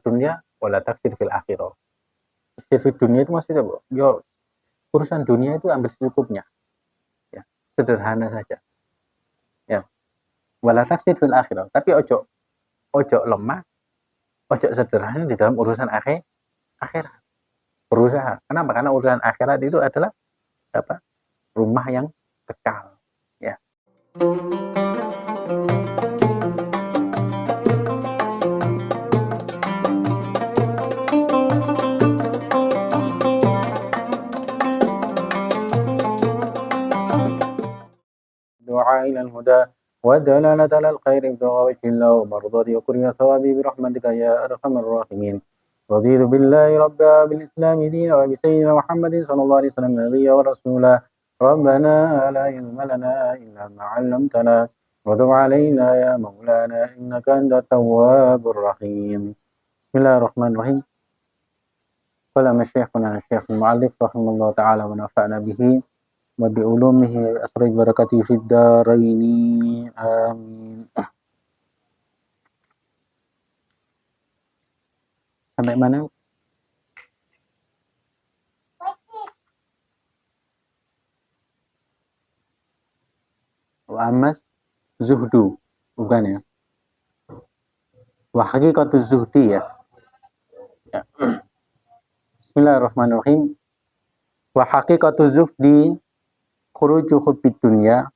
dunya wala taksir fil akhirah. Taksir fil dunya itu maksudnya apa? Yo, urusan dunia itu ambil secukupnya. Ya, sederhana saja. Ya. Wala taksir fil akhirah. Tapi ojo lemah, ojo sederhana di dalam urusan akhirat. Berusaha. Kenapa? Karena urusan akhirat itu adalah apa? Rumah yang kekal. Ya. Doa ilal huda wa dalalata alal khairi wa wajhillahu mardati wa kurya thawabi bi rahmatika ya arhamar rahimin. Raditu billahi rabba bil islami dina wa bi sayyidina Muhammadin sallallahu alaihi wasallam nabiyya wa rasula. Rabbana la ilma lana illa ma 'allamtana wa tub 'alaina ya maulana innaka antat tawwabur rahim. Bismillahirrahmanirrahim. Qala masyayikhuna Syekh Mu'allif rahimallahu ta'ala wa nafa'na bihi wa bi ulumihi wa asri barakatihi fid dharain amin. Sampai mana? Wa amas zuhdu, bukan ya? Wa haqiqatuz zuhdi ya. Ya. Bismillahirrahmanirrahim. Wa haqiqatuz zuhdi khuruju hubbid dunya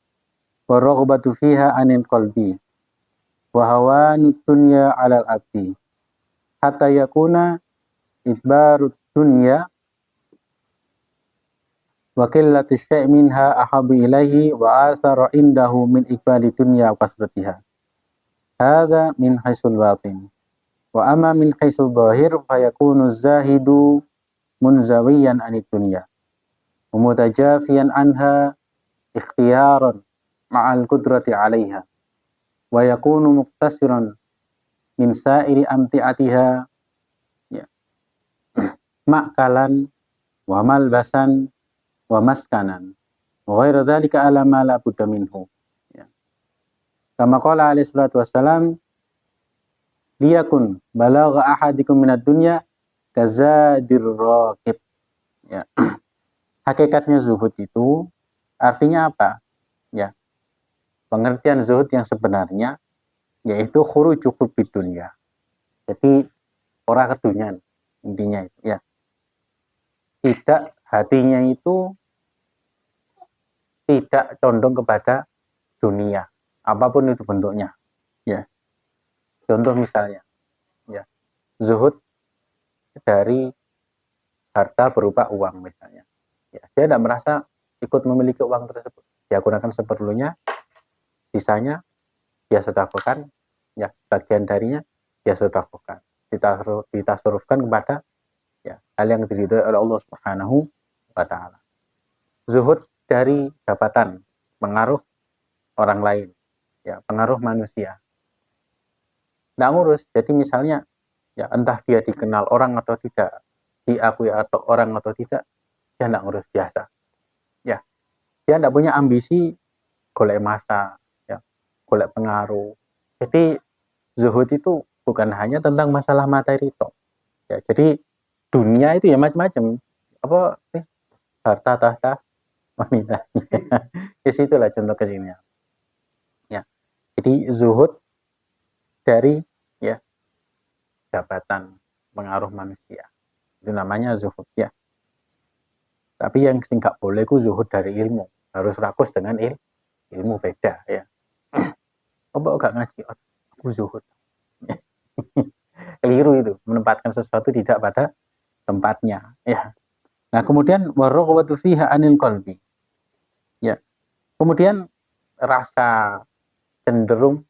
wa raghbatu fiha anil qalbi wa hawanud dunya 'alal abdi hatta yakuna idbarud dunya wa qillatu syai' minha ahabu ilaihi wa athara indahu min iqbali dunya wa kasratiha. Hadza min haisul batin. Wa amma min haisul zahir fa yakunu zahidu munzawiyan anid dunya wa mutajafiyan anha ikhtiyaran ma'al qudrati 'alaiha wa yakunu muqtasiran min sa'iri amti'atiha ya ma'kalan wa malbasan wa maskanan wa ghairu dzalika ala ma la budda minhu ya. Kama qala alaihi salatu wassalam liyakun balagha ahadikum minad dunya kazadir raqib ya. Hakikatnya zuhud itu artinya apa? Ya. Pengertian zuhud yang sebenarnya yaitu khuruju hubbid dunya. Jadi ora kedunyan intinya itu ya. Tidak hatinya itu tidak condong kepada dunia, apapun itu bentuknya. Ya. Contoh misalnya, ya, zuhud dari harta berupa uang misalnya. Ya, dia tidak merasa ikut memiliki uang tersebut. Dia gunakan seperlunya, sisanya dia sedekahkan, ya, bagian darinya dia sedekahkan. Ditasarrufkan kepada ya, hal yang diridhoi oleh Allah Subhanahu wa taala. Zuhud dari jabatan, pengaruh orang lain, ya, pengaruh manusia. Nggak ngurus. Jadi misalnya, ya entah dia dikenal orang atau tidak, diakui atau orang atau tidak, dia nggak ngurus biasa. Ya, dia nggak punya ambisi golek masa, ya, golek pengaruh. Jadi zuhud itu bukan hanya tentang masalah materi toh. Ya, jadi dunia itu ya macam-macam. Apa sih? Harta, tahta, wanita. Di situlah contoh kesini. Ya. Jadi zuhud dari ya jabatan pengaruh manusia. Itu namanya zuhud ya. Tapi yang nggak boleh ku zuhud dari ilmu. Harus rakus dengan ilmu beda ya. Apa enggak ngaji? Aku zuhud. Keliru itu, menempatkan sesuatu tidak pada tempatnya ya. Nah, kemudian waraqabatu fiha anil qalbi. Ya. Kemudian rasa cenderung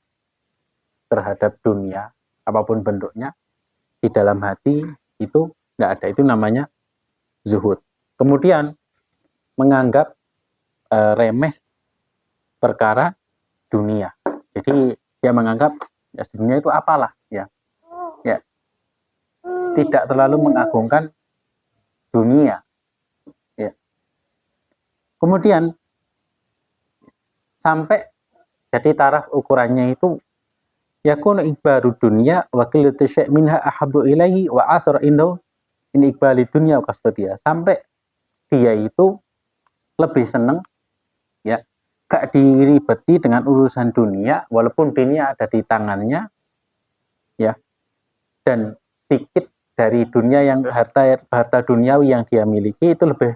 terhadap dunia apapun bentuknya di dalam hati itu enggak ada, itu namanya zuhud. Kemudian menganggap remeh perkara dunia. Jadi dia menganggap ya dunia itu apalah ya. Ya. Tidak terlalu mengagungkan dunia. Ya. Kemudian sampai jadi taraf ukurannya itu yakunu ikbaru dunya wa qillatu syai' minha ahabbu ilaihi wa athar indahu in ikbali dunya wa kasbatiha. Sampai dia itu lebih seneng ya gak diribeti dengan urusan dunia walaupun dunia ada di tangannya ya, dan sedikit dari dunia yang harta duniawi yang dia miliki itu lebih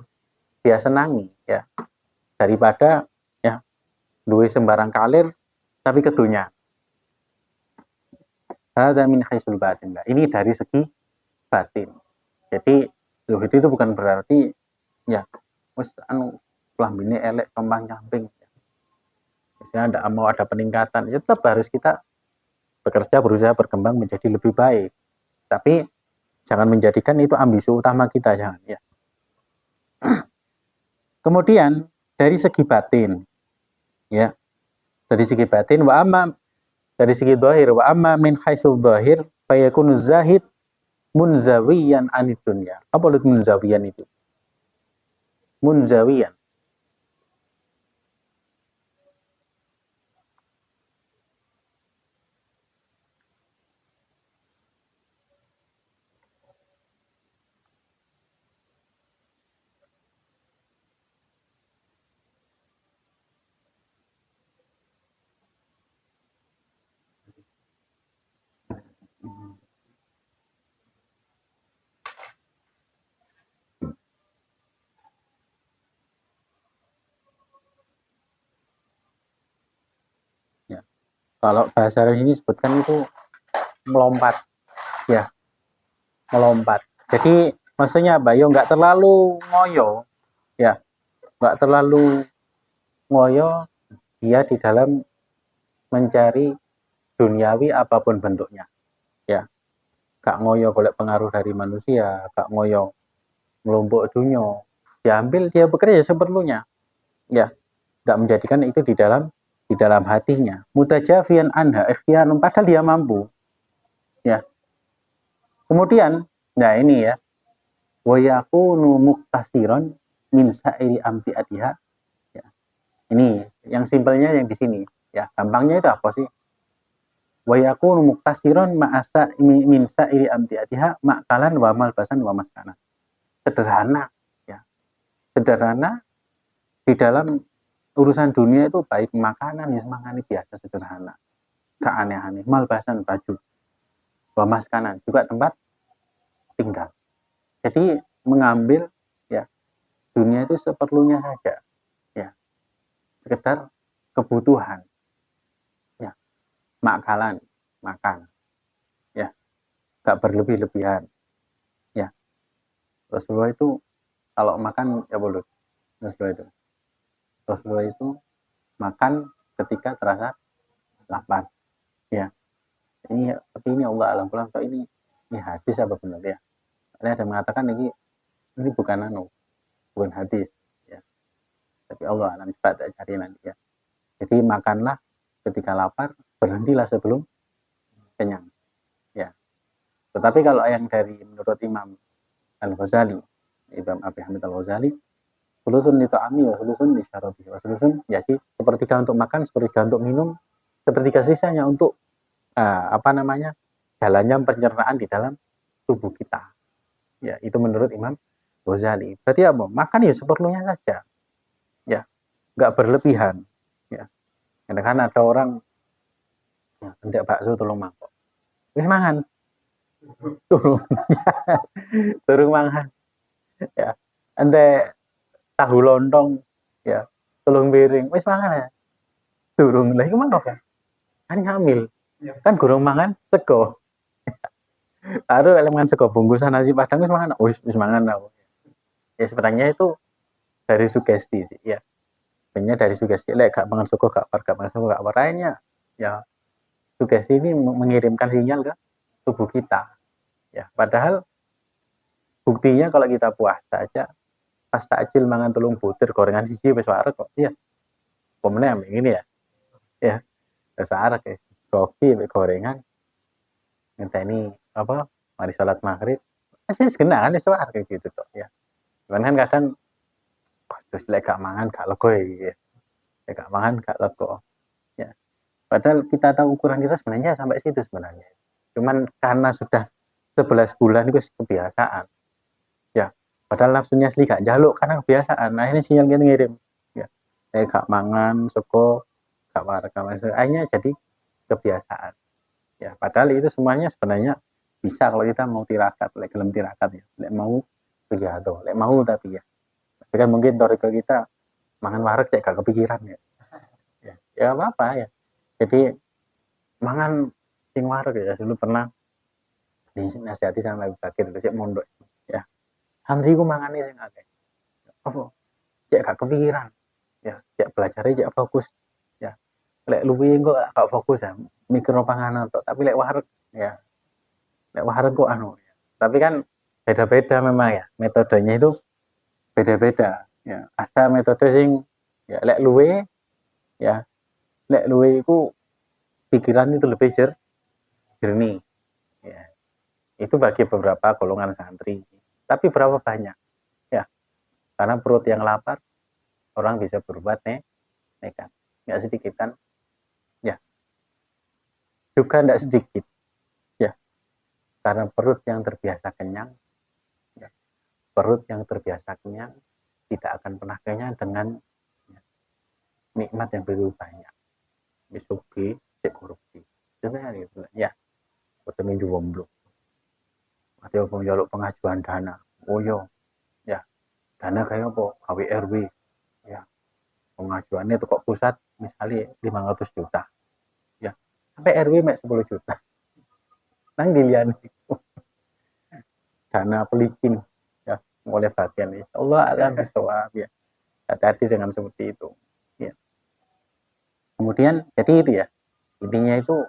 dia senangi ya daripada ya duwe sembarang kalir tapi ke dunia. Hadza min haisul batin. Ini dari segi batin. Jadi zuhud itu bukan berarti ya wis anu lambene elek compang-camping. Misalnya mau ada peningkatan, ya tetap harus kita bekerja berusaha berkembang menjadi lebih baik. Tapi jangan menjadikan itu ambisi utama kita, jangan ya. Kemudian dari segi batin ya. Dari segi batin wa amma dari segi zahir wa amma min haitsu zahir fayakunu zahid munzawiyan anid dunya. Apa itu munzawiyan itu? Munzawiyan. Ya. Kalau bahasa Arab ini sebutkan itu melompat, ya, melompat. Jadi maksudnya apa? Yo nggak terlalu ngoyo, ya, nggak terlalu ngoyo dia di dalam mencari duniawi apapun bentuknya, ya. Gak ngoyo golek pengaruh dari manusia, gak ngoyo melompok dunia, diambil dia bekerja seperlunya, ya. Gak menjadikan itu di dalam hatinya. Mutajafian anha ikhtiarun padahal dia mampu, ya. Kemudian, nah ini ya, wa yakunu muktasiron min sa'iri amtiatiha. Ya. Ini yang simpelnya yang di sini, ya. Gampangnya itu apa sih? Wa yakunu muktasiron ma'asa min sa'iri amtiatiha makalan wa malbasan wa maskana. Sederhana, ya. Sederhana di dalam urusan dunia itu baik makanan, ya makanan biasa sederhana. Gak aneh-aneh, malbasan baju, wa maskanan juga tempat tinggal. Jadi mengambil ya dunia itu seperlunya saja, ya sekedar kebutuhan, ya makanan, makan, ya gak berlebih-lebihan, ya. Rasulullah itu kalau makan ya boleh, Rasulullah itu makan ketika terasa lapar, ya. Tapi ini Allah alam pulang, ini hadis apa benar ya? Ada yang mengatakan ini bukan hadis, ya. Tapi Allah alam cepat cari nanti ya. Jadi makanlah ketika lapar, berhentilah sebelum kenyang. Ya. Tetapi kalau yang dari menurut Imam Al-Ghazali, Imam Abi Hamid Al-Ghazali, sulusun li ta'ami wa sulusun li syarabi wa sulusun, ya sih, sepertiga untuk makan, sepertiga untuk minum, sepertiga sisanya untuk jalannya pencernaan di dalam tubuh kita. Ya, itu menurut Imam Ghazali. Berarti apa? Makan ya seperlunya saja. Ya, nggak berlebihan. Ya. Karena ada orang ya, hendak bakso tolong mangkok. Wis mangan. Turun. Turun mangan. Ya. Ande tahu lontong ya, tolong piring. Wis mangan ya. Turun. Lah iku mangkok kan? Kan ngambil. Kan gurung mangan sego. Baru elemen sego bungkusan nasi padang wis mangan. Wis mangan aku. Ya sebenarnya itu dari sugesti sih, ya. Sebenarnya dari sugesti. Lek gak mangan sego gak mangan sego gak lainnya. Ya sugesti ini mengirimkan sinyal ke tubuh kita. Ya, padahal buktinya kalau kita puasa aja pas takjil mangan telung butir gorengan siji wis wareg kok. Iya. Pomene ambek ngene ya. Ya, wis wareg ya. Kopi gorengan. Ngenteni apa? Mari salat maghrib. Masih segena kan wis wareg gitu kok ya. Cuman kan kadang terus lek gak mangan gak lego ya. Lek gak mangan gak lego. Ya. Padahal kita tahu ukuran kita sebenarnya sampai situ sebenarnya. Cuman karena sudah 11 bulan itu kebiasaan. Ya, padahal nafsunya asli gak jaluk karena kebiasaan. Nah, ini sinyal kita ngirim. Ya, saya gak mangan, sego, gak warga. Akhirnya jadi kebiasaan. Ya, padahal itu semuanya sebenarnya bisa kalau kita mau tirakat, lek gelem tirakat ya. Lek mau pidato, lek mau tapi ya. Tapi kan mungkin toriko kita mangan wareg cek gak kepikiran ya. Ya apa-apa ya. Jadi mangan sing wareg ya dulu pernah dinasihati sama Ibu Bakir itu sik mondok ya. Santri ku mangane sing akeh. Apa? Cek gak kepikiran. Ya, cek belajarnya cek fokus. Ya. Lek luwih kok gak fokus ya. Mikir panganan tok, tapi lek wareg ya. Lek wareg kok anu. Ya. Tapi kan beda-beda memang ya. Metodenya itu beda-beda. Ya, ada metode sing ya lek luwih ya. Lek luwih iku pikiran itu lebih jernih. Ya. Itu bagi beberapa golongan santri. Tapi berapa banyak? Ya, karena perut yang lapar, orang bisa berbuat nekat. Nggak sedikit kan? Ya, juga nggak sedikit. Ya, karena perut yang terbiasa kenyang, ya, perut yang terbiasa kenyang tidak akan pernah kenyang dengan ya, nikmat yang begitu banyak. Misugi, korupsi. Sebenarnya gitu. Ya, ketemu jomblo. Atau penjaluk pengajuan dana. Oh yo, ya, dana kayak apa? KWRW. Ya, pengajuannya itu kok pusat misalnya 500 juta ya sampai RW mek 10 juta nang dilihat dana pelikin ya oleh bagian Allah alam bisawab ya hati-hati dengan seperti itu ya kemudian jadi itu ya intinya itu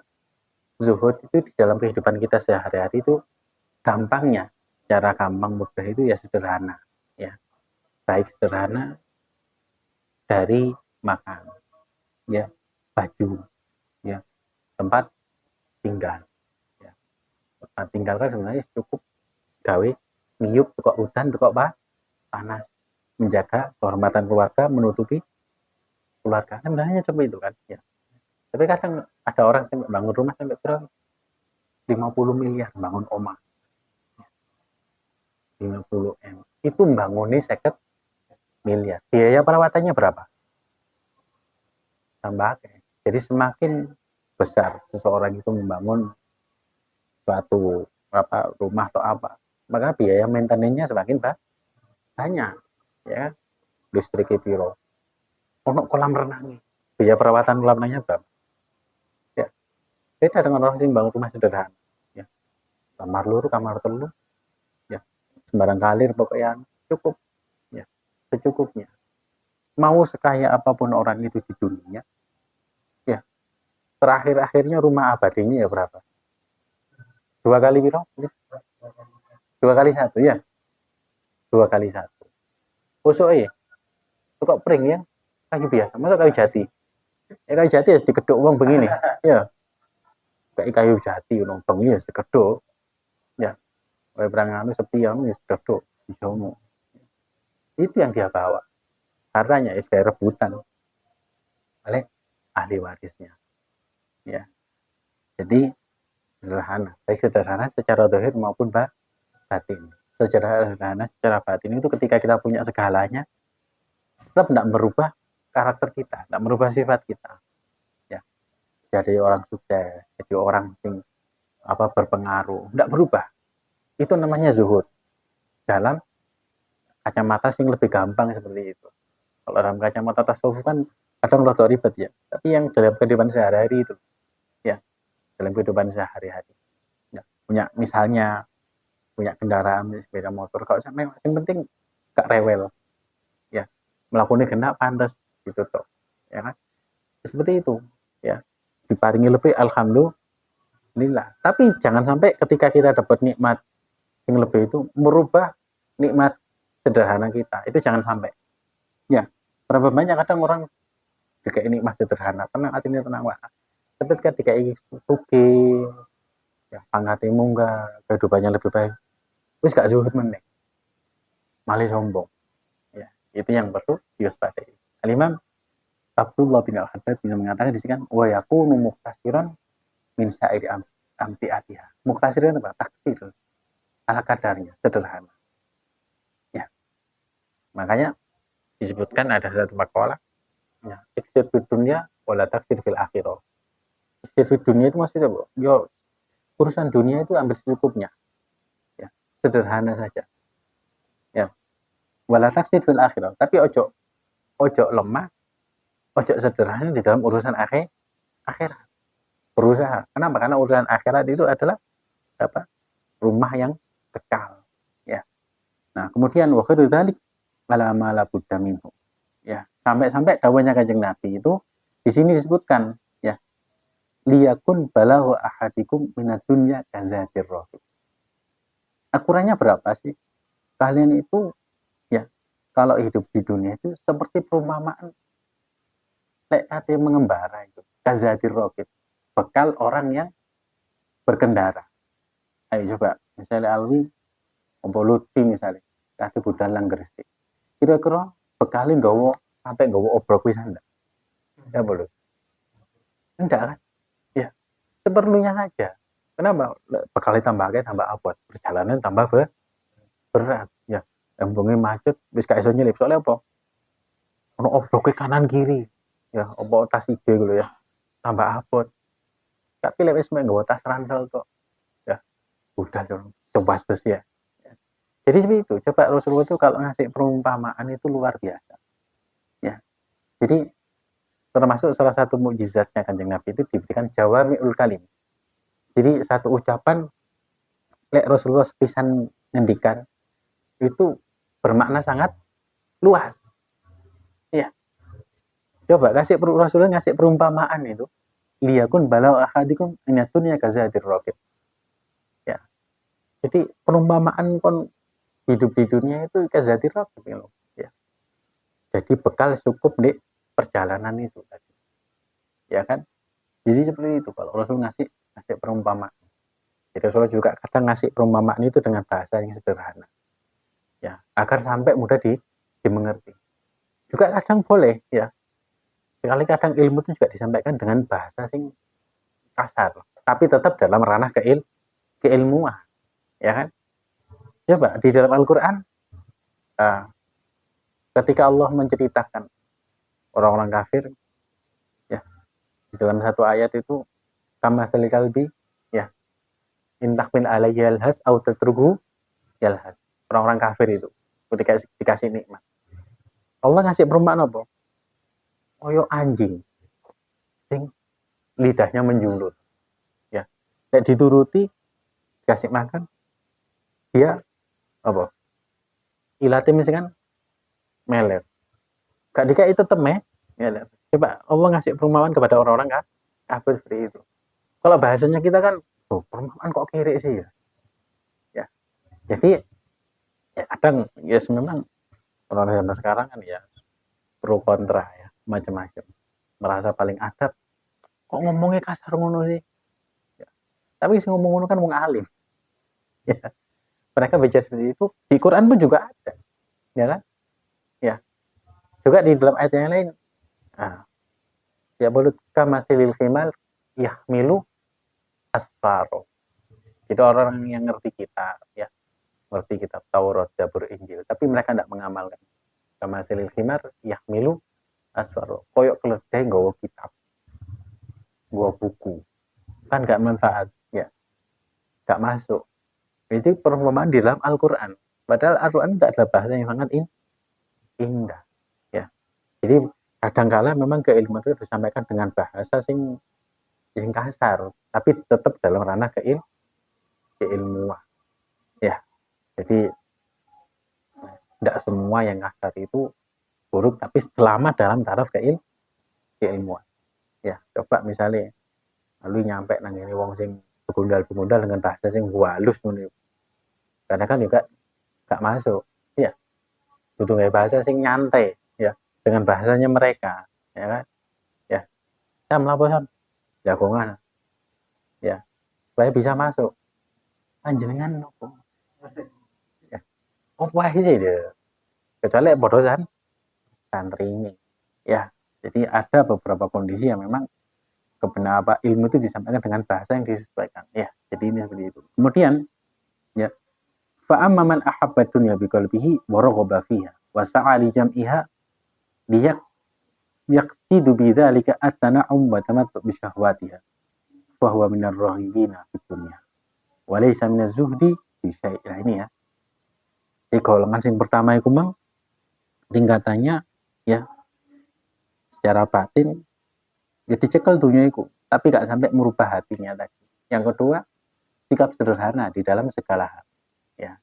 zuhud itu di dalam kehidupan kita sehari-hari itu gampangnya cara gampang mudah itu ya sederhana ya baik sederhana dari makan ya baju ya tempat tinggal ya. Tempat tinggal kan sebenarnya cukup gawe ngiyup kok udan kok panas menjaga kehormatan keluarga menutupi keluarga kan sebenarnya coba itu kan ya tapi kadang ada orang sampai bangun rumah sampai berapa 50 miliar bangun oma 50 M itu bangunnya 50 miliar biaya perawatannya berapa tambah jadi semakin besar seseorang itu membangun suatu apa rumah atau apa maka biaya maintenance-nya semakin banyak ya listrik piro ono kolam renang biaya perawatan kolam renangnya berapa ya beda dengan orang yang bangun rumah sederhana ya kamar luru kamar telu ya sembarang kalir pokoknya cukup ya secukupnya mau sekaya apapun orang itu di dunia ya terakhir-akhirnya rumah abadinya ya berapa 2 kali piro 2 kali 1 ya 2 kali 1 kosok ya kok pring ya kayu biasa masa kayu jati ya kayu jati ya dikeduk uang begini ya kayak kayu jati uang bengi ya dikeduk ya oleh perang sepi ya dikeduk disomo itu yang dia bawa hartanya ya kayak rebutan oleh ahli warisnya ya jadi sederhana baik sederhana secara dohir maupun batin secara sederhana secara batin itu ketika kita punya segalanya tetap tidak merubah karakter kita tidak merubah sifat kita ya jadi orang sukses jadi orang yang apa berpengaruh tidak berubah itu namanya zuhud dalam kacamata sing lebih gampang seperti itu kalau dalam kacamata tasawuf kan kadang rada ribet ya tapi yang dalam kehidupan sehari-hari itu ya dalam kehidupan sehari-hari ya, punya misalnya punya kendaraan sepeda motor kalau sampai yang penting gak rewel ya melakukan genap pantas gitu toh ya kan seperti itu ya diparingi lebih alhamdulillah tapi jangan sampai ketika kita dapat nikmat yang lebih itu merubah nikmat sederhana kita itu jangan sampai ya berapa banyak kadang orang juga ini masih sederhana tenang hati ini tenang wah tapi ketika ini suki ya pangkatnya munggah kehidupannya lebih baik wis gak zuhud meneh malah sombong ya itu yang perlu diwaspadai Al-Imam Abdullah bin Al-Haddad mengatakan di sini kan wa yakunu muktasiran min sa'iri amtiatiha. Muktasiran apa? Taksir. Ala kadarnya, sederhana. Ya. Makanya disebutkan ada satu makalah ya, iksir fid dunya wala taksir fil akhirah. Iksir fid dunya itu maksudnya apa? Yo, urusan dunia itu ambil secukupnya. Ya, sederhana saja. Ya. Wala taksir fil akhirah. Tapi ojo lemah, ojo sederhana di dalam urusan akhirat. Berusaha. Kenapa? Karena urusan akhirat itu adalah apa? Rumah yang kekal. Ya. Nah, kemudian wa khairu dzalik ala ma la budda minhu. Ya, sampai-sampai dawuhnya Kanjeng Nabi itu di sini disebutkan ya, liyakun balaghu ahadikum minad dunya kazatir rahim. Akurannya berapa sih? Kalian itu ya, kalau hidup di dunia itu seperti perumpamaan lek ate mengembara itu, kazatir rahim. Bekal orang yang berkendara. Ayo coba, misalnya Alwi, Ompo Lutfi misalnya, kate budal lang Gresik. Kira-kira bekali nggawa sampai nggawa obrok pisan enggak? Ya boleh. Enggak kan? Ya, seperlunya saja. Kenapa? Bekali tambah akeh tambah abot. Perjalanan tambah berat. Ya, embunge macet wis gak iso nyelip. Soalnya apa? Ono obroke kanan kiri. Ya, opo tas ide gitu ya. Tambah abot. Tapi lek wis nggawa tas ransel kok. Ya, udah coba besi ya. Jadi seperti itu. Coba Rasulullah itu kalau ngasih perumpamaan itu luar biasa. Ya. Jadi termasuk salah satu mukjizatnya Kanjeng Nabi itu diberikan jawami'ul kalim. Jadi satu ucapan lek Rasulullah sepisan ngendikan itu bermakna sangat luas. Ya. Coba Rasulullah ngasih perumpamaan itu. Liyakun balau ahadikum inatunya kazadir roket. Ya. Jadi perumpamaan kon hidup di dunia itu kazadir roket ya. Jadi bekal cukup di perjalanan itu tadi. Ya kan? Jadi seperti itu kalau Rasul ngasih perumpamaan. Jadi Rasulullah juga kadang ngasih perumpamaan itu dengan bahasa yang sederhana. Ya, agar sampai mudah dimengerti. Juga kadang boleh ya. Sekali kadang ilmu itu juga disampaikan dengan bahasa sing kasar, tapi tetap dalam ranah keilmuan, ya kan? Coba di dalam Al-Qur'an ketika Allah menceritakan orang-orang kafir ya, di dalam satu ayat itu kama kalbi ya, intahmil alayhi yalhas au tatruhu yalhas. Orang-orang kafir itu ketika dikasih nikmat. Allah ngasih perumpamaan apa? Koyo anjing sing lidahnya menjulur. Ya. Nek dituruti dikasih makan dia apa? Ilate misalkan meler. Gak dikai tetep meler. Coba Allah ngasih perumpamaan kepada orang-orang kan kafir seperti itu. Kalau bahasanya kita kan, oh, perumpamaan kok kiri sih ya. Ya. Jadi ya kadang ya memang orang zaman sekarang kan ya pro kontra ya, macam-macam. Merasa paling adab. Kok ngomongnya kasar ngono sih? Ya. Tapi si ngomong ngono kan wong alim. Ya. Mereka bicara seperti itu. Di Quran pun juga ada. Ya kan? Ya. Juga di dalam ayat yang lain. Nah, ya boleh kamasilil khimal yahmilu asfaro. Itu orang yang ngerti kita ya. Ngerti kitab Taurat, Zabur, Injil. Tapi mereka tidak mengamalkan. Kamasilil khimar yahmilu asfaro. Koyok keledai nggawa kitab. Nggawa buku. Kan gak manfaat. Ya. Gak masuk. Itu perumpamaan di dalam Al-Quran. Padahal Al-Quran tidak ada bahasa yang sangat indah. Ya. Jadi kadangkala memang keilmuan itu disampaikan dengan bahasa sing kasar, tapi tetap dalam ranah keilmuan. Ya. Jadi tidak semua yang kasar itu buruk, tapi selama dalam taraf keilmuan. Ya, coba misalnya lalu nyampe nang ini wong sing begundal dengan bahasa sing halus ngono. Karena kan juga gak masuk. Ya, butuh bahasa sing nyantai ya dengan bahasanya mereka, ya kan? Ya. Sam lapo sam? Jagongan. Ya. Supaya bisa masuk. Panjenengan opo? Ya. Opo ae sih dia. Kecuali bodoh santri ini. Ya. Jadi ada beberapa kondisi yang memang kebenaran ilmu itu disampaikan dengan bahasa yang disesuaikan. Ya, jadi ini seperti itu. Kemudian ya, fa amma man ahabba dunya biqalbihi wa raghaba fiha wa sa'a li jam'iha liyak yaqsidu bidzalika at-tana'um wa tamattu bi syahwatiha fa huwa minar raghibina fid dunya wa laysa minaz zuhdi fi syai'. Nah, ini ya. Jadi golongan yang pertama itu mang tingkatannya ya secara batin ya dicekel dunia itu, tapi gak sampai merubah hatinya tadi. Yang kedua, sikap sederhana di dalam segala hal. Ya.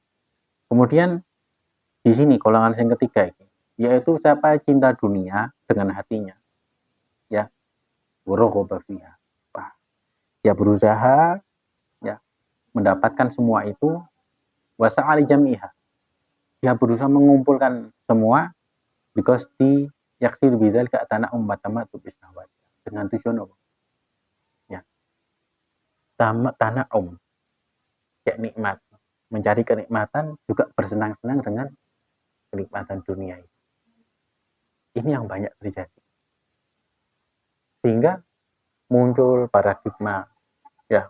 Kemudian di sini golongan yang ketiga ini, yaitu siapa cinta dunia dengan hatinya. Ya, warogoba fiha. Dia berusaha ya mendapatkan semua itu wasa'ali jami'ha. Dia berusaha mengumpulkan semua because di yaksir bidzal ka tanah ummatama tu bisawat. Dengan tujuan apa? Ya. Tanah ya nikmat. Mencari kenikmatan juga bersenang-senang dengan kenikmatan dunia ini. Ini yang banyak terjadi. Sehingga muncul paradigma ya.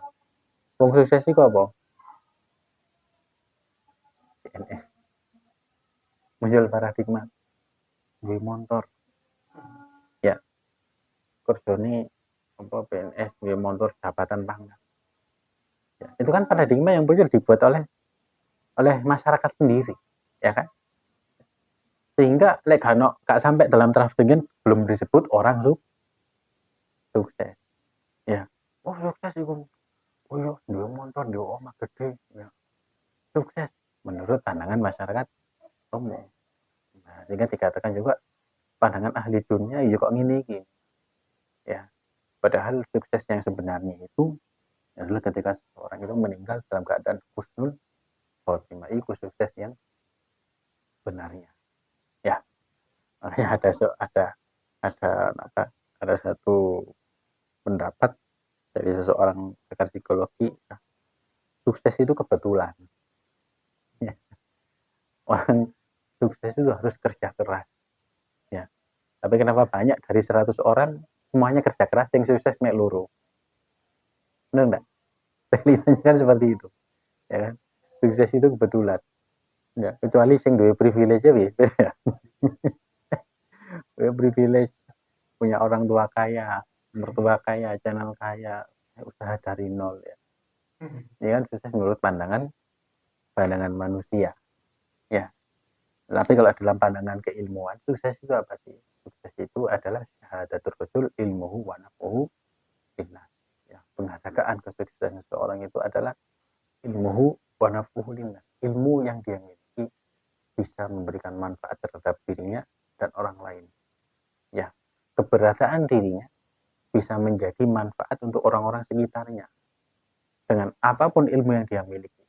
Wong sukses itu apa? PNS. Muncul paradigma duwe motor. Ya, kerjane apa PNS duwe motor jabatan pangkat. Ya, itu kan paradigma yang muncul dibuat oleh masyarakat sendiri, ya kan? Sehingga lek gak sampai dalam taraf tinggi belum disebut orang sukses. Ya. Oh, sukses itu. Oh iya, duwe motor, duwe omah gede. Ya. Sukses menurut pandangan masyarakat umum. Nah, sehingga dikatakan juga pandangan ahli dunia ya kok ngene iki. Ya. Padahal sukses yang sebenarnya itu adalah ketika seseorang itu meninggal dalam keadaan husnul khotimah. Itu sukses yang benarnya. Ya. Makanya ada satu pendapat dari seseorang pakar psikologi, ya, sukses itu kebetulan. Ya. Orang sukses itu harus kerja keras. Ya. Tapi kenapa banyak dari 100 orang semuanya kerja keras yang sukses mek loro? Benar enggak? Realitanya kan seperti itu. Ya kan? Sukses itu kebetulan. Ya, kecuali sing duwe privilege ya. Duwe privilege punya orang tua kaya, mertua kaya, channel kaya, usaha dari nol ya. Ini kan sukses menurut pandangan manusia. Ya. Tapi kalau dalam pandangan keilmuan, sukses itu apa sih? Sukses itu adalah syahadatul rasul ilmuhu wa naf'uhu linnas. Ya, penghargaan kesuksesan seseorang itu adalah ilmuhu wa naf'uhu linnas. Ilmu yang dia miliki bisa memberikan manfaat terhadap dirinya dan orang lain. Ya, keberadaan dirinya bisa menjadi manfaat untuk orang-orang sekitarnya dengan apapun ilmu yang dia miliki,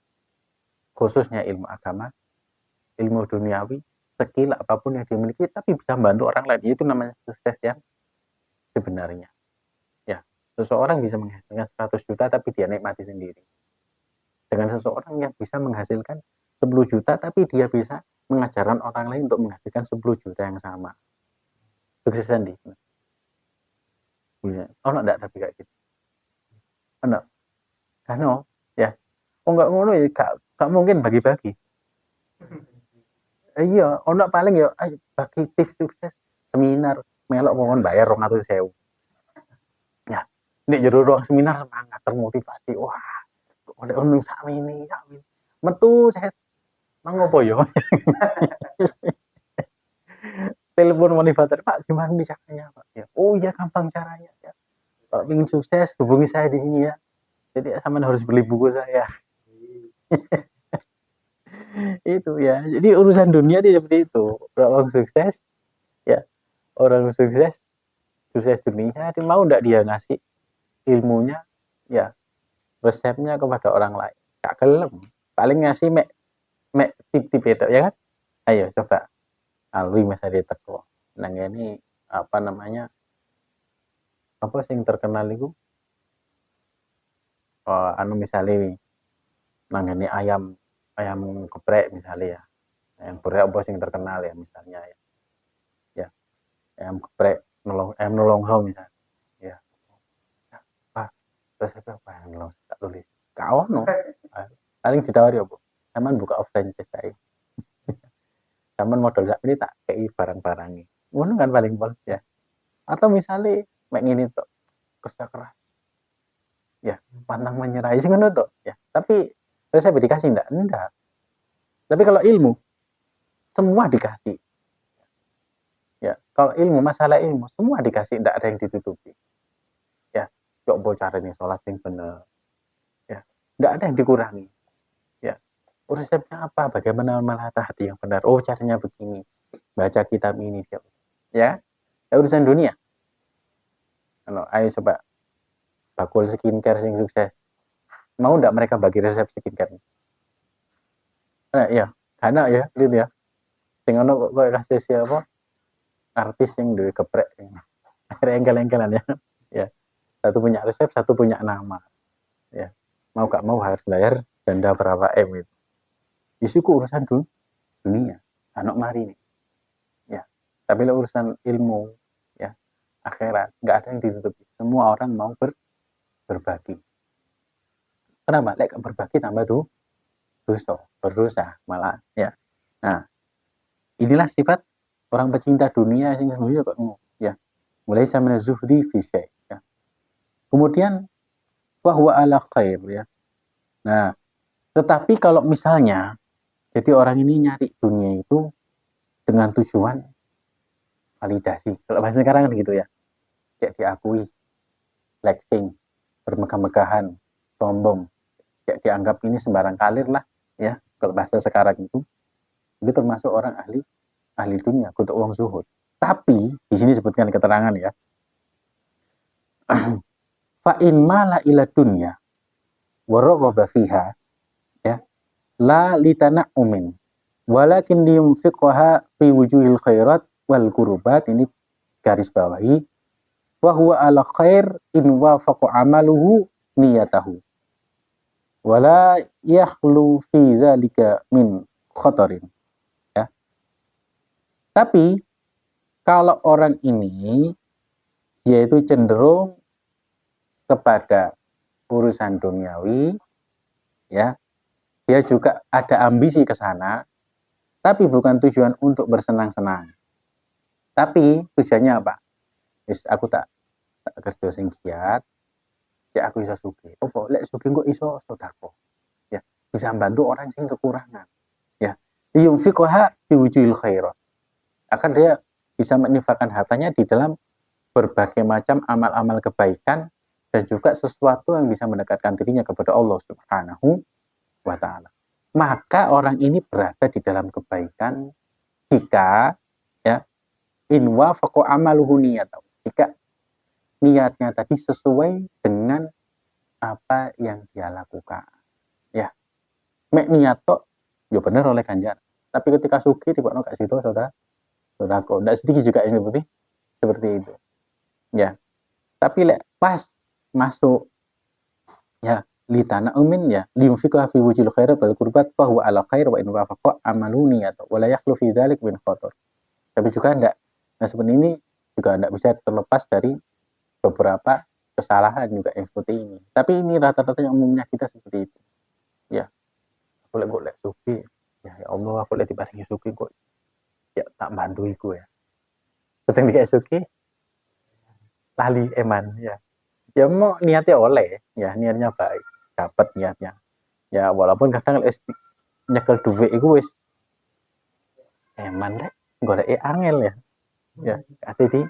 khususnya ilmu agama, ilmu duniawi, skill apapun yang dimiliki, tapi bisa membantu orang lain. Itu namanya sukses yang sebenarnya. Ya, seseorang bisa menghasilkan 100 juta tapi dia nikmati sendiri. Dengan seseorang yang bisa menghasilkan 10 juta tapi dia bisa mengajarkan orang lain untuk menghasilkan 10 juta yang sama. Suksesan di. Oh, enggak tapi kayak gitu. Enggak. Karena ya, oh enggak ngono ya, gak mungkin bagi-bagi. Iya, ono paling ya bagi tips sukses seminar melok ngomong bayar 200.000. Ya, nek jero ruang seminar semangat termotivasi. Wah, oleh untung sakmene. Metu saya mang opo yo. Telepon motivator, Pak, gimana nih caranya, Pak? Ya, oh iya gampang caranya ya. Kalau ingin sukses hubungi saya di sini ya. Jadi sama harus beli buku saya. Itu ya. Jadi urusan dunia itu seperti itu. Orang sukses ya, orang sukses dunia dia mau enggak dia ngasih ilmunya ya resepnya kepada orang lain gak gelem paling ngasih mek tip-tip itu ya kan. Ayo coba alwi masa dia teko nang ini apa namanya apa sing terkenal itu anu misalnya nang ini ayam ayam geprek misalnya ya ayam geprek apa sing terkenal ya misalnya ya, ya ayam geprek menolong misalnya. Ya. Pak, resep apa yang nolong tak tulis. Gak ono. Paling ditawari apa? Sampeyan buka franchise saya. Sampeyan modal sak ini tak kei barang-barangnya. Ngono kan paling pol ya. Atau misalnya mek ngene tok, kerja keras. Ya, pantang menyerah sih ngono tok ya. Tapi resep dikasih enggak? Enggak. Tapi kalau ilmu semua dikasih. Ya, kalau ilmu, masalah ilmu semua dikasih, enggak ada yang ditutupi. Ya, coba caranya sholat yang benar. Ya, enggak ada yang dikurangi. Ya, resepnya apa? Bagaimana menata hati yang benar? Oh, caranya begini. Baca kitab ini. Ya, urusan dunia. Kalau ayo coba bakul skincare yang sukses. Mau enggak mereka bagi resep skincare? Nah, iya, karena ya, lihat ya. Sing ono kok kasih siapa? Artis yang duwe geprek. Akhirnya engkel-engkelan ya. Ya, satu punya resep, satu punya nama. Ya, mau gak mau harus bayar denda berapa M itu. Isiku urusan dunia, anak mari nih. Ya, tapi lo urusan ilmu, ya, akhirat, nggak ada yang ditutupi. Semua orang mau berbagi. Kenapa? Lek berbagi tambah tuh berdosa malah. Ya, nah inilah sifat orang pecinta dunia sing sebenarnya kok ya. Mulai sama zuhdi fi syai', ya. Kemudian bahwa ala khair, ya. Nah, tetapi kalau misalnya jadi orang ini nyari dunia itu dengan tujuan validasi. Kalau bahasa sekarang kan gitu ya. Kayak diakui, flexing, bermegah-megahan, sombong. Kayak dianggap ini sembarang kalir lah, ya. Kalau bahasa sekarang itu termasuk orang ahli dunia, kutuk uang zuhud. Tapi di sini sebutkan keterangan ya. Fa in mala ila dunya wa raghaba fiha, ya, la litana'umin walakin liyunfiqaha fi wujuhil khairat wal qurubat. Ini garis bawahi, wa huwa ala khair in wafaqa amaluhu niyatahu wala yakhlu fi dzalika min khatarin, ya. Tapi kalau orang ini yaitu cenderung kepada urusan duniawi, ya, dia juga ada ambisi ke sana, tapi bukan tujuan untuk bersenang-senang. Tapi tujuannya apa? Aku tak kerja sing giat, ya aku bisa sugih. Oh, lek sugih kok iso sedekah. Ya, bisa bantu orang sing kekurangan. Ya, yunfiqaha fi wujuhil khairat. Akan dia bisa menginfakkan hartanya di dalam berbagai macam amal-amal kebaikan dan juga sesuatu yang bisa mendekatkan dirinya kepada Allah Subhanahu wa taala. Maka orang ini berada di dalam kebaikan jika, ya, in wafaqa amaluhu niyatahu. Jika niatnya tadi sesuai dengan apa yang dia lakukan. Ya, mek niat tok yo bener oleh ganjar. Tapi ketika suki dibakno gak situ saudara kok ndak sedikit juga ini seperti itu. Ya. Tapi lek pas masuk, ya, litana umin, ya, liunfiqha fi wujil khairat wal qurbat fa huwa ala khair wa in wafaqa amalu niyat wa la yakhlu fi dzalik min khatar. Tapi juga ndak, nah seperti ini juga ndak bisa terlepas dari beberapa kesalahan juga yang seperti ini. Tapi ini rata-rata yang umumnya kita seperti itu. Ya, aku lek golek suki, ya Allah aku lek diparingi suki kok ya tak bantu iku ya. Sedang dikasih suki lali eman, ya. Ya mau niatnya oleh, ya niatnya baik, dapat niatnya. Ya walaupun kadang nyekel duit itu wis eman rek golek angel ya. Ya, ati di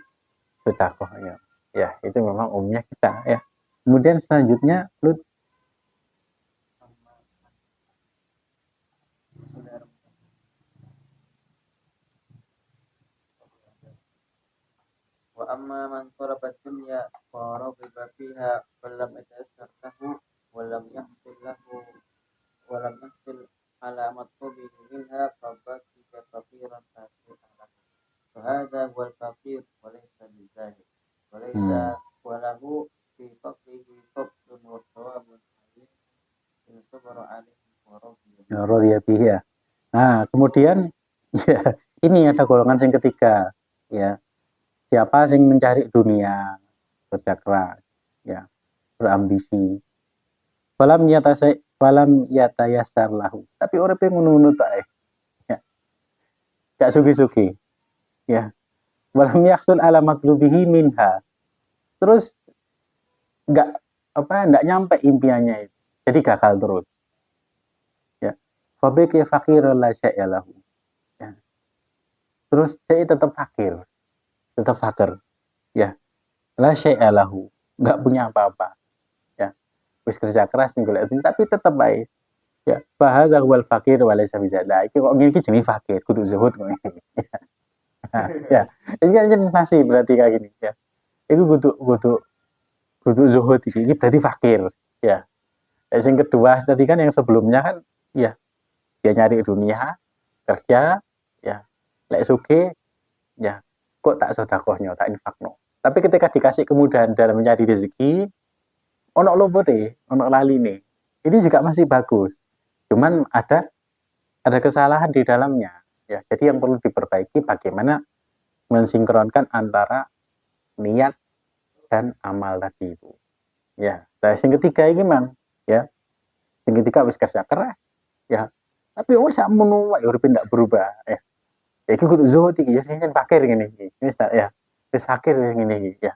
sedekah ya. Ya, itu memang umumnya kita ya. Kemudian selanjutnya lu wa amma man talaba dunya wa raghiba fiha falam yatayassar lahu wa lam yahsil lahu wa lam yahsil ala matlubihi minha fabaki kafiran fasiqan lahu fa hadha huwa al-faqir wa laysa bizalik wa laysa wa lahu fi faqrihi fadlun wa thawabun alim in sabara alaihi wa radiya bihi ya. Nah, kemudian ya ini ada golongan yang ketiga, ya. siapa yang mencari dunia, kerja keras, ya, berambisi. Falam yatayassar lahu. Tapi uripe ngono-ngono tok ya. Gak sugi-sugi, ya. Walam yaksul ala matlubihi minha. Terus enggak nyampe impiannya itu. Jadi gagal terus. Ya. Fabiki fakirul la syai'a lahu. Ya. Terus saya tetap fakir. Tetap fakir. Ya. La syai'a lahu. Enggak punya apa-apa. Ya. Wis kerja keras nih golek duit tapi tetap baik. Ya. Bahadza huwal fakir wa laysa bizada. Iki kok ngene iki jenenge fakir, kudu zuhud kok. Ya. Ini kan masih berarti kayak gini ya. Itu kudu kudu kudu zuhud iki berarti fakir. Ya. Yang kedua tadi kan yang sebelumnya kan ya dia nyari dunia, kerja, ya. Lek suge ya kok tak sedekahnya, tak infakno. Tapi ketika dikasih kemudahan dalam mencari rezeki, ono lobote, ono laline. Ini juga masih bagus. Cuman ada kesalahan di dalamnya. Ya, jadi yang perlu diperbaiki bagaimana mensinkronkan antara niat dan amal tadi itu. Ya, nah, yang ketiga ini memang ya, yang ketiga wis kerja keras. Ya, tapi wis sakmono wae uripe ndak berubah. Ya, iki kudu zuhud iki ya sing fakir ngene iki. Wis ya, wis fakir wis ngene iki ya.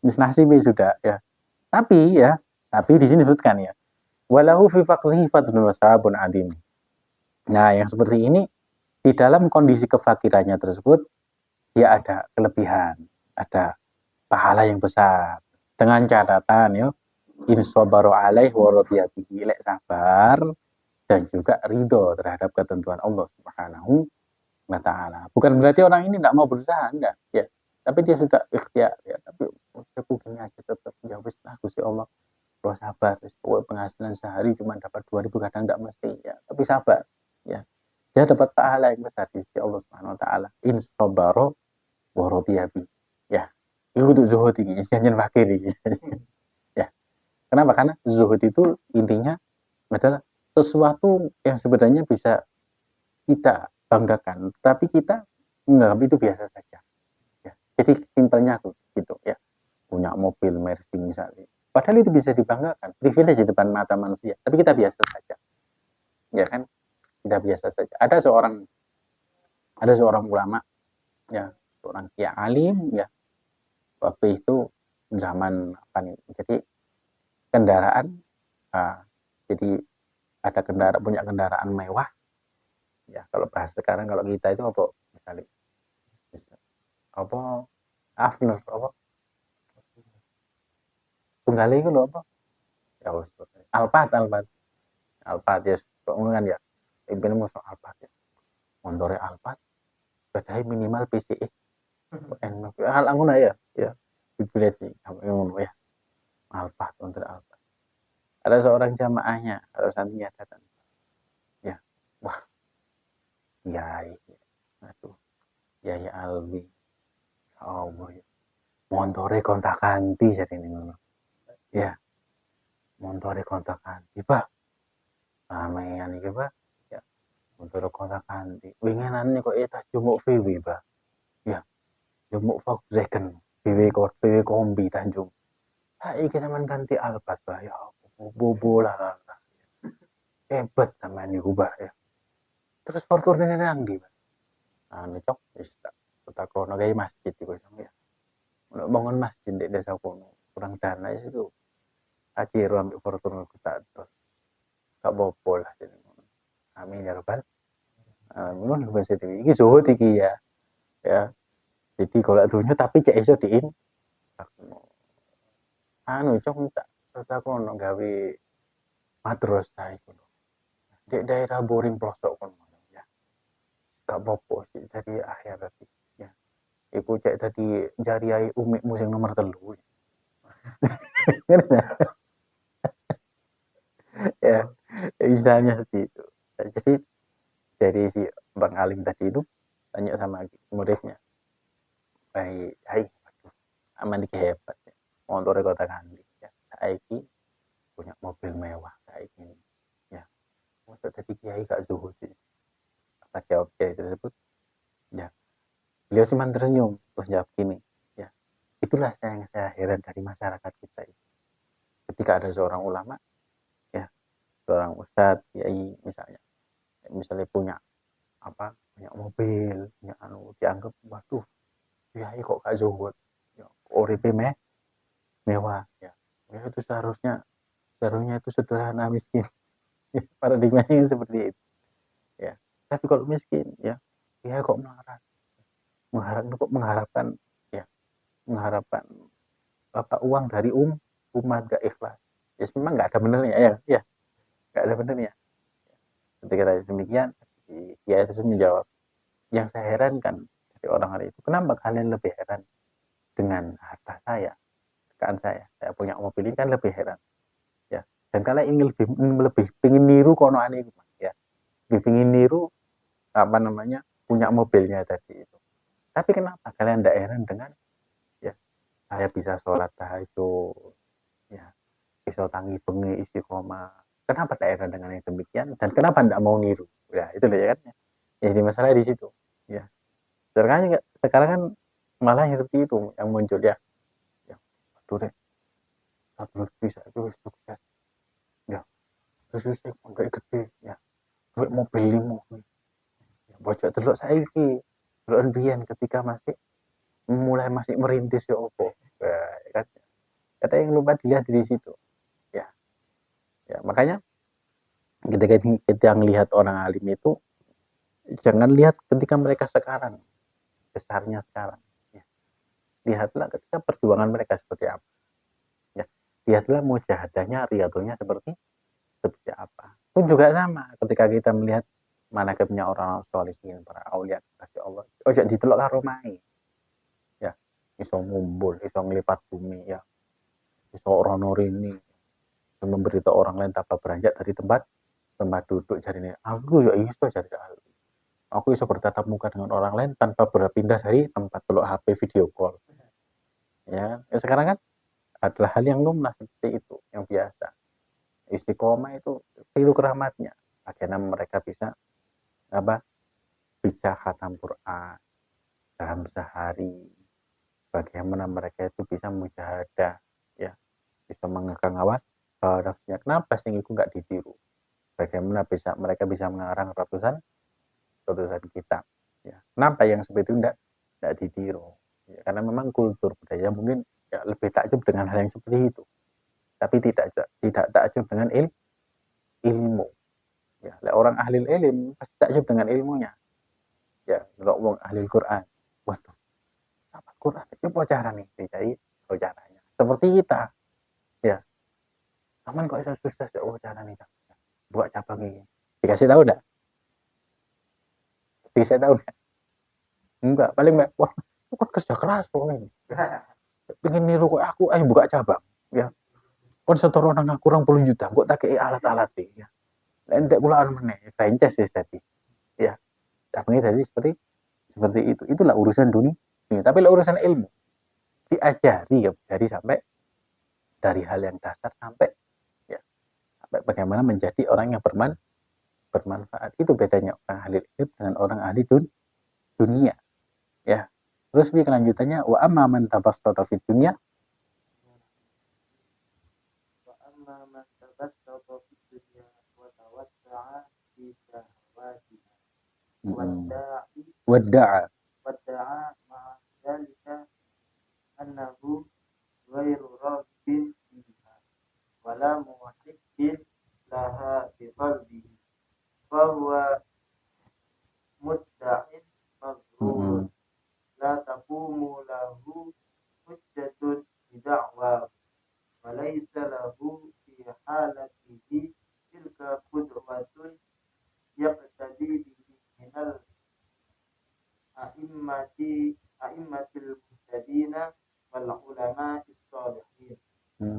Wis nasibe sudah ya. Tapi di sini disebutkan ya. Walahu fi faqrihi fadlun wa sawabun adim. Nah, yang seperti ini di dalam kondisi kefakirannya tersebut dia ada kelebihan, ada pahala yang besar. Dengan catatan ya, in sabaru alaih wa radiya bihi, lek sabar dan juga ridho terhadap ketentuan Allah Subhanahu wa taala. Bukan berarti orang ini tidak mau berusaha, enggak, ya. Tapi dia sudah ikhtiar ya, tapi aku gini aja tetap ya wis lah Gusti Allah. Kalau sabar, penghasilan sehari cuma dapat 2.000 kadang tidak mesti ya, tapi sabar ya. Dia dapat pahala yang besar di sisi Allah Subhanahu wa taala. In sabaro wa radiya bihi. Ya. Itu untuk zuhud ini, jangan fakir ini. Ya. Kenapa? Karena zuhud itu intinya adalah sesuatu yang sebenarnya bisa kita banggakan, tapi kita menganggap itu biasa saja. Ya. Jadi simpelnya aku gitu ya. Punya mobil Mercy misalnya. Padahal itu bisa dibanggakan, privilege di depan mata manusia. Tapi kita biasa saja. Ya kan? Kita biasa saja. Ada seorang ulama ya, seorang kiai alim ya. Waktu itu zaman apa nih? Jadi kendaraan jadi ada punya kendaraan mewah ya, kalau bahas sekarang kalau kita itu apa misalnya apa Afner apa tunggal itu loh apa ya Alphard ya kan ya ini musuh Alphard ya montore Alphard bedai minimal PCX hal anguna ya dilihat sih ngono ya Alphard montore Alphard ada seorang jamaahnya atau santrinya datang ya wah yai aduh yai Alwi oh boy montore kontak ganti jadi ini ngono ya montore kontak ganti pak ramean iki pak ya montore kontak ganti winginane kok tas jumuk VW pak ya jumuk Volkswagen VW kombi Tanjung iki sampean ganti Alphard pak ya bobo lah hebat sampean niku pak ya terus Fortuner nang ndi pak cok wis tak kono gawe masjid iku ya bangun masjid di desa kono kurang dana itu akhir ambil Fortuner kita terus gak bobo lah jadi amin ya rabbal alamin bahasa iki zuhud iki ya ya jadi kalau dunia tapi cek iso diin cok tak kono gawe madrasah iku di daerah boring pelosok kono ya gak bobo sih jadi akhirat ya iku cek tadi jariah umi musim nomor 3 ya misalnya seperti itu jadi dari si Bang Alim tadi itu tanya sama muridnya baik hai aman iki hebat ya montore kota Kandi ya saiki punya mobil mewah kayak gini ya maksud tadi kiai gak zuhud sih apa jawab kiai tersebut ya beliau cuma tersenyum terus jawab gini Itulah yang saya heran dari masyarakat kita itu. Ketika ada seorang ulama, ya, seorang ustadz, kiai misalnya punya punya mobil, punya dianggap waduh, kiai kok gak zuhud, ya, uripe mewah, ya. Ya itu seharusnya itu sederhana miskin. Paradigmanya seperti itu, ya. Tapi kalau miskin, ya, dia kok mengharapkan, ya, mengharapkan uang dari umat gak ikhlas. Ya memang nggak ada benernya, ya, nggak ada benernya. Ketika tanya demikian, ya itu menjawab, yang saya herankan dari orang-orang itu, kenapa kalian lebih heran dengan harta saya, kekayaan saya punya mobil ini kan lebih heran, ya. Dan kalian ingin lebih pingin niru kono aneh, ya, lebih pingin niru punya mobilnya tadi itu. Tapi kenapa kalian tidak heran dengan, ya, saya bisa sholat tahajud, ya, bisa tangi bengi istiqomah. Kenapa tidak heran dengan yang demikian, dan kenapa tidak mau niru? Ya itu ya kan. Ya jadi masalah di situ, ya. Sekarang kan malah yang seperti itu yang muncul, ya. Ya, aduh deh, terus bisa itu sukses, ya. Terus pondok gede, ya. Duit mobil limo, ya. Bocok teluk saiki, teluk Endian ketika masih merintis, ya opo. Ya, kan? Kata yang lupa dilihat di situ, ya. Ya makanya ketika kita melihat orang alim itu, jangan lihat ketika mereka sekarang, besarnya sekarang, ya. Lihatlah ketika perjuangan mereka seperti apa, ya. Lihatlah mujahadahnya, riyadhahnya seperti apa. Pun juga sama ketika kita melihat manaqibnya orang sholihin, para aulia kasih Allah, ojo ditelok karo mai, ya. Iso ngumpul, iso ngelipat bumi, ya. Iso rono rini, memberitahu orang lain tanpa beranjak dari tempat duduk, jarine aku ya iso, jari aku iso bertatap muka dengan orang lain tanpa berpindah dari tempat teluk HP video call, ya. Sekarang kan adalah hal yang lumrah seperti itu, yang biasa. Istiqomah itu tiru keramatnya, bagaimana mereka bisa bisa khatam Quran dalam sehari, bagaimana mereka itu bisa mujahadah, ya, bisa mengekang nafsunya. Kenapa sih itu nggak ditiru? Bagaimana mereka bisa mengarang ratusan kitab, ya. Kenapa yang seperti itu nggak ditiru? Ya, karena memang kultur budaya mungkin, ya, lebih takjub dengan hal yang seperti itu, tapi tidak takjub dengan ilmu, ya. Orang ahli ilmu pasti takjub dengan ilmunya, ya. Kalau ahli Quran, waduh, apa Quran itu apa cara nih dicari caranya seperti kita, ya. Aman kok bisa sukses, ya, cara nih buat cabang ini, dikasih tahu enggak, bisa tahu enggak? Enggak, paling wah, itu kan kerja keras kok ini, pengen niru kok aku, ayo buka cabang, ya. Kon setoran nang kurang 10 juta kok tak kei alat-alat, ya. Entek pulaan meneh franchise wis tadi, ya. Cabangnya tadi seperti itu. Itulah urusan dunia. Tapi lah urusan ilmu diajari, ya, dari hal yang dasar sampai, ya, sampai bagaimana menjadi orang yang bermanfaat. Itu bedanya orang ahli ilmu dengan orang ahli dunia, ya. Terus ini kelanjutannya, wa amma man tabassata fid dunya, wa amma man tabassata fid dunya wa tawassa'a fi syahawatiha wadda'a ma'a dzalika annahu ghairu rabbin fiha wala muhibbin laha biqalbihi fahuwa mudda'in maghrurun la taqumu lahu hujjatun bida'wa wa laysa lahu fi halatihi tilka qudwatun yaqtadi bihi minal a'immatil muhtadina wal ulama'is salihin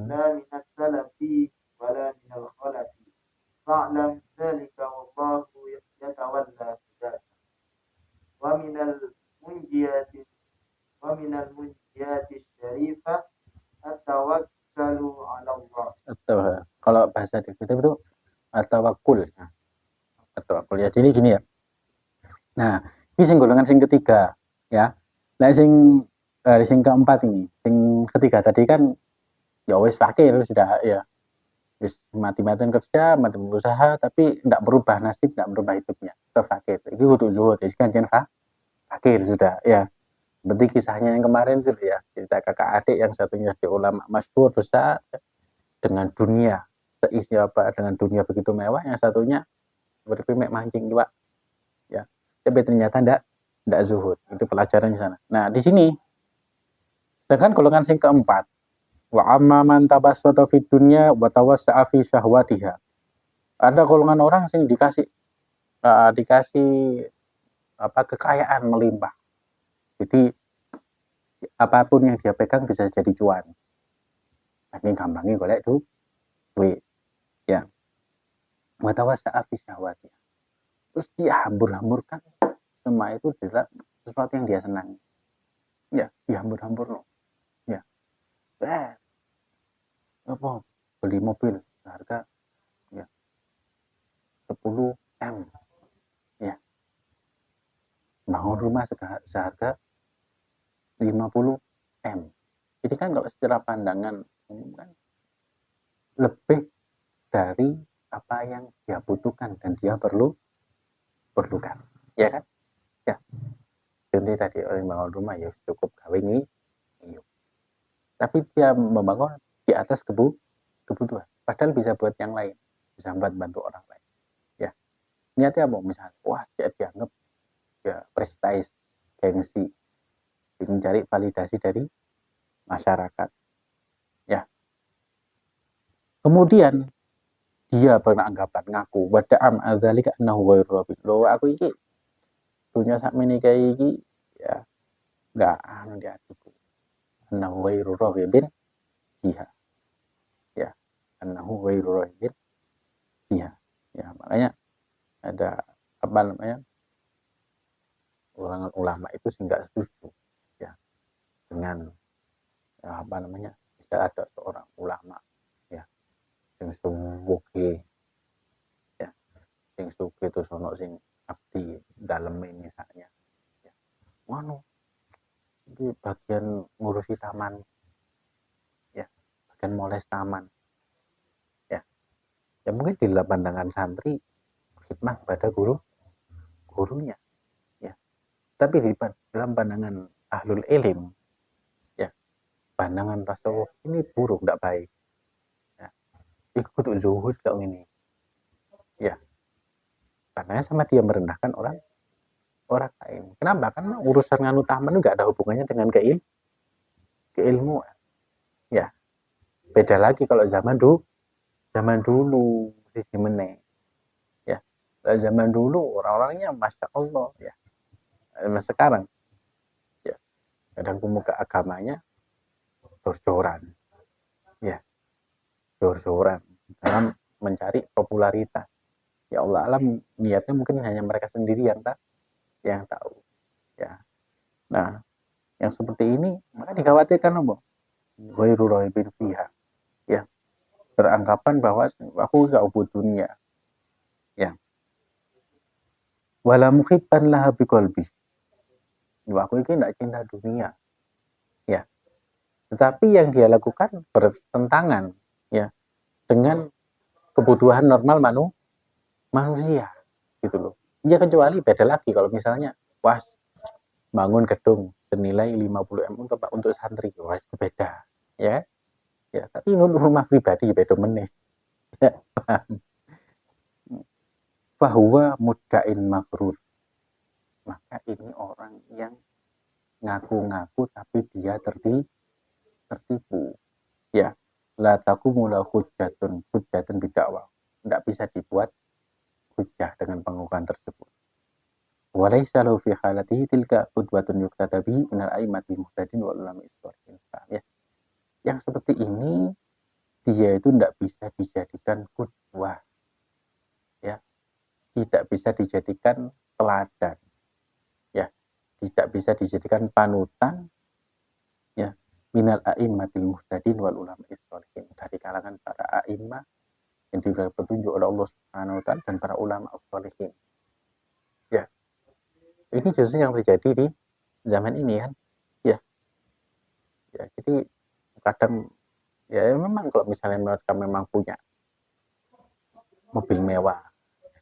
la minas salafi wala minal khalafi fa'lam dzalika wallahu yatawalla hidayah wa minal munjiyati syarifah at-tawakkalu 'ala Allah. atau kalau bahasa di kita itu at-tawakkul, ya. Jadi gini, ya. Nah, ini golongan sing ketiga, ya. Nah, sing keempat ini, sing ketiga tadi kan ya wis fakir sudah ya, wis mati-matian kerja, mati berusaha tapi tidak berubah nasib, tidak berubah hidupnya, tetap fakir. Itu kudu zuhud, jadi kan fakir sudah ya. Seperti kisahnya yang kemarin itu ya, cerita kakak adik yang satunya di ulama masyhur besar dengan dunia seisi apa, dengan dunia begitu mewah, yang satunya berpimek mancing juga ya. Tapi ternyata ndak zuhud. Itu pelajaran di sana. Nah, di sini sedangkan golongan yang keempat, wa amma man tabassata fid dunya wa tawassa'a fi syahwatiha. Ada golongan orang yang dikasih apa kekayaan melimpah. Jadi apapun yang dia pegang bisa jadi cuan. Saking gampangnya golek duit. Ya. Wa tawassa'a fi syahwatiha. Terus dia hambur-hamburkan semua itu adalah sesuatu yang dia senangi. Ya, dihambur-hambur no. Ya. Apa? Beli mobil harga ya 10 M. Ya. Bangun rumah seharga 50 M. Jadi kan kalau secara pandangan umum kan lebih dari apa yang dia butuhkan dan dia perlukan. Ya kan? Ya. Contoh tadi orang bangun rumah ya cukup gawe ini. Tapi dia membangun di atas kebutuhan. Padahal bisa buat yang lain. Bisa buat bantu orang lain. Ya. Niatnya apa? Misalnya, wah dia dianggap ya prestis, gengsi, mencari validasi dari masyarakat. Ya. Kemudian dia beranggapan ngaku wada'am adzalika annahu ghairu rabbil. Loh aku iki dunia sak meniki iki ya enggak anu di hatiku. Annahu ghairu rabbil biha. Ya. Annahu ghairu rabbil biha. Ya, makanya ada apa namanya? Orang ulama itu enggak setuju ya dengan ya, apa namanya? Bisa ada seorang ulama ya yang sugih ya sing sugih terus ono sing abdi daleme misalnya ya. Ngono itu bagian ngurusi taman ya, bagian moles taman ya. Ya mungkin di dalam pandangan santri khidmah kepada gurunya ya. Tapi di dalam pandangan ahlul ilm ya, pandangan tasawuf ini buruk, tidak baik ya. Ikut zuhud kau ini ya, karena sama dia merendahkan orang lain. Kenapa? Karena urusan nganu taman itu nggak ada hubungannya dengan keilmuan ya. Beda lagi kalau zaman dulu sisi meneng ya. Zaman dulu orang-orangnya masya Allah ya. Sekarang ya kadang pemuka agamanya jor-joran ya, jor-joran dalam mencari popularitas. Ya Allah alam niatnya mungkin hanya mereka sendiri yang tahu ya. Nah yang seperti ini maka dikhawatirkan apa? Ghairu rahibin fiha ya, beranggapan bahwa aku gak ubud dunia ya, wala muhibban laha biqalbi, aku ini tidak cinta dunia ya, tetapi yang dia lakukan bertentangan ya dengan kebutuhan normal manusia gitu loh. Ya kecuali beda lagi kalau misalnya wah bangun gedung senilai 50 M untuk santri, wah itu beda ya. Ya, tapi untuk rumah pribadi beda meneh. Ya, bahwa mudain mabrur. Maka ini orang yang ngaku-ngaku tapi dia tertipu. Ya, la takumula hujjatun bidakwah. Tidak bisa dibuat hujjah dengan pengakuan tersebut. Walaysa lahu fi halatihi tilka qudwatun yuqtada bihi minal a'immati muhtadin wal ulama istorikin. Ya. Yang seperti ini dia itu tidak bisa dijadikan qudwah. Ya, tidak bisa dijadikan teladan. Ya, tidak bisa dijadikan panutan ya minal a'immatil muhtadin wal ulama istorikin, dari kalangan para a'immah yang diberi petunjuk oleh Allah Subhanahu wa taala dan para ulama sholihin. Ya, ini justru yang terjadi di zaman ini kan. Ya. Ya, jadi Kadang ya memang kalau misalnya mereka memang punya mobil mewah,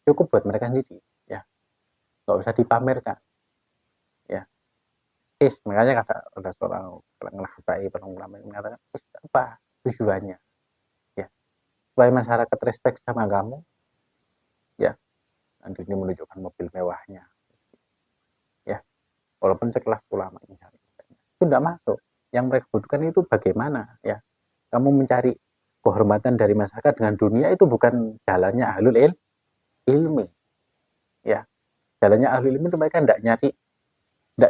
cukup buat mereka sendiri, ya nggak usah dipamerkan, ya. Makanya ada seorang ngelahkai para ulama yang mengatakan, apa tujuannya, ya supaya masyarakat respect sama kamu, ya nanti ini menunjukkan mobil mewahnya, ya walaupun sekelas ulama misalnya, itu tidak masuk. Yang mereka butuhkan itu bagaimana, ya kamu mencari kehormatan dari masyarakat dengan dunia, itu bukan jalannya ahlul ilmi, ya jalannya ahlul ilmi itu mereka tidak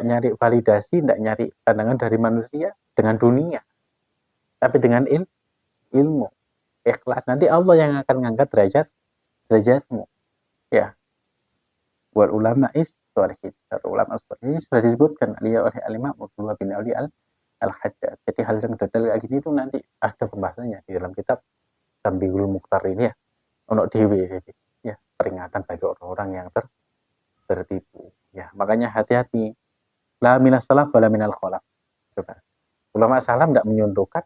nyari validasi, tidak nyari pandangan dari manusia dengan dunia, tapi dengan ilmu, ikhlas. Nanti Allah yang akan mengangkat derajatmu, ya. Wal ulama sholihin, ulama ini sudah disebutkan oleh Al-Imam Abdullah bin Ali al-Haddad. Jadi hal yang detail kayak gini itu nanti ada pembahasannya di dalam kitab Tambihul Mukhtar ini, ya. Untuk dewi, ya peringatan bagi orang-orang yang tertipu, ya. Makanya hati-hati, la minas salaf wala minal khalaf. Coba. Ulama salam tidak menyuntuhkan,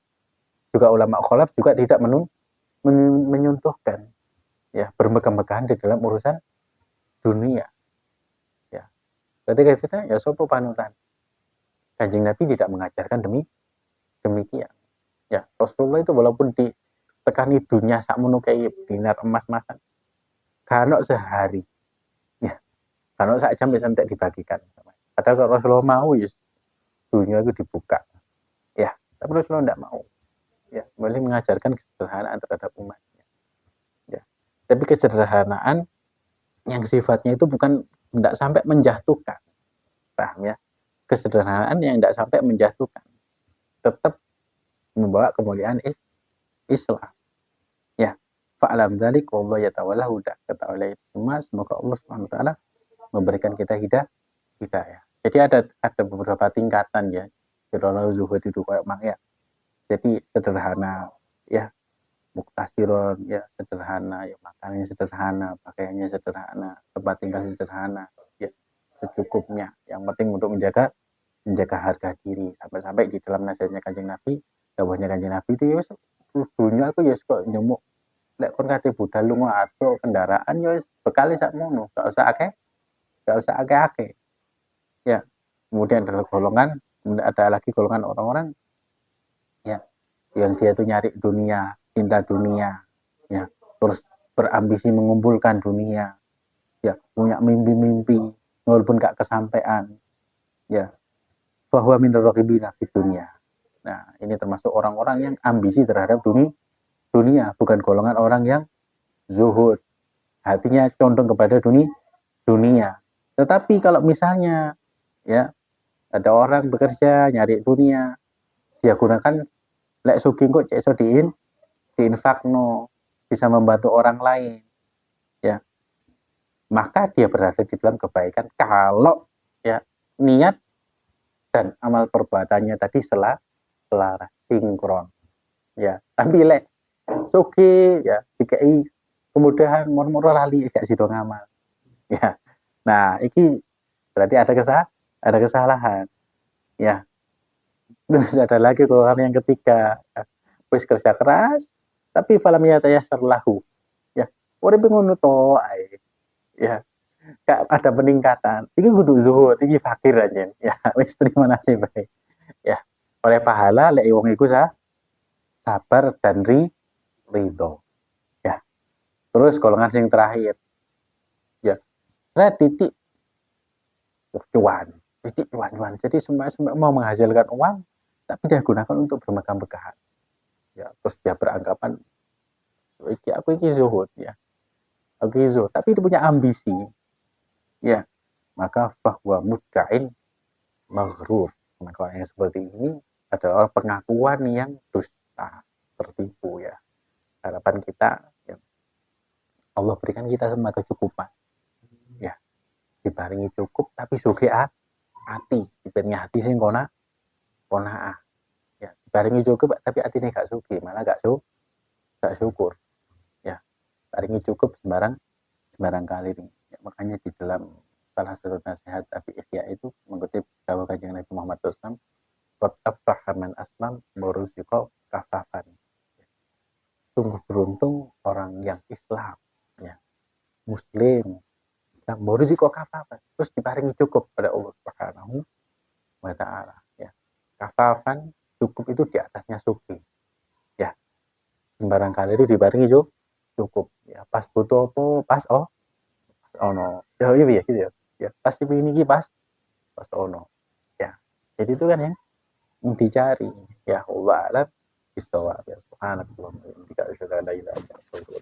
juga ulama khalaf juga tidak menyuntuhkan, ya bermegah-megahan di dalam urusan dunia, ya. Ketika kita ya sopo panutan, Kanjeng Nabi tidak mengajarkan demikian, ya. Rasulullah itu walaupun ditekani dunia sakmono kayak dinar emas masan, kano sehari, ya kano sak jam bisa tidak dibagikan. Padahal kalau Rasulullah mau, ya dunia itu dibuka, ya. Tapi Rasulullah tidak mau, ya boleh mengajarkan kesederhanaan terhadap umatnya, ya. Tapi kesederhanaan yang sifatnya itu bukan tidak sampai menjatuhkan, paham ya? Kesederhanaan yang tidak sampai menjatuhkan, tetap membawa kemuliaan Islam, ya. Fa'alam dzalik wallahu yatawalla huda. Ketahuilah itu semua, semoga Allah Subhanahu wa taala memberikan kita hidayah. Jadi ada beberapa tingkatan, ya. Kalau zuhud itu kayak mak, ya. Jadi sederhana, ya, muktasiron, ya sederhana, ya makanannya sederhana, pakaiannya sederhana, tempat tinggal sederhana, ya secukupnya. Yang penting untuk menjaga harga diri. Sampai-sampai di dalam nasihatnya Kanjeng Nabi, dawuhnya Kanjeng Nabi itu, ya dunia aku ya kok nyemuk, lek kon kate budal lunga atau kendaraan, ya bekali sakmono, gak usah akeh-akeh, ya. Kemudian ada lagi golongan orang-orang, ya yang dia tuh nyari dunia, cinta dunia, ya terus berambisi mengumpulkan dunia, ya punya mimpi-mimpi walaupun gak kesampaian, ya bahwa min raqibina di dunia. Nah, ini termasuk orang-orang yang ambisi terhadap dunia, bukan golongan orang yang zuhud, hatinya condong kepada dunia. Tetapi kalau misalnya, ya ada orang bekerja nyari dunia, dia gunakan lek sugih kok cek iso diinfakno, bisa membantu orang lain, ya maka dia berada di dalam kebaikan kalau, ya niat dan amal perbuatannya tadi selaras sinkron, ya. Tapi lek sugih, ya dikai kemudahan murmur lali gak sido ngamal, ya. Nah iki berarti ada kesalahan, ya. Terus ada lagi golongan yang ketiga, wis kerja keras tapi falam yatayassar lahu, ya uripe ngono to ae, ya gak ada peningkatan. Iki kudu zuhud, iki fakir aja, ya wis terima nasib bae, ya. Oleh pahala lek wong iku sabar dan ridho, ya. Terus golongan sing terakhir, ya saya titik cuan. Jadi semua mau menghasilkan uang, tapi dia gunakan untuk bermegah-megahan, ya. Terus dia beranggapan aku iki zuhud, ya aku iki zuhud, tapi itu punya ambisi, ya maka bahwa mudkain maghrur. Maka yang seperti ini adalah pengakuan yang dusta, tertipu, ya. Harapan kita, ya, Allah berikan kita semua kecukupan, ya dibaringi cukup tapi sugih hati, diberi hati sing konaah, ya dibaringi cukup tapi hatinya gak sugih, malah gak syukur, ya baringi cukup sembarang kali nih, ya. Makanya di dalam salah satu nasihat Abi Ihya itu mengutip dawuh Kanjeng Nabi Muhammad SAW, qad aflaha man aslam wa ruziqa mbok rezeki kok kafafan, terus diparingi cukup oleh Allah Subhanahu wa taala ya. Kafafan cukup itu di atasnya suki. Ya, sembarang kali itu diparingi cukup. Ya, pas butuh apa, pas ono. Ya iya ya gitu ya. Ya, pas ini pas ono. Ya. Jadi itu kan yang dicari. Ya Allah alam bisawab. Ya subhanallah. Tidak ada ilaha illa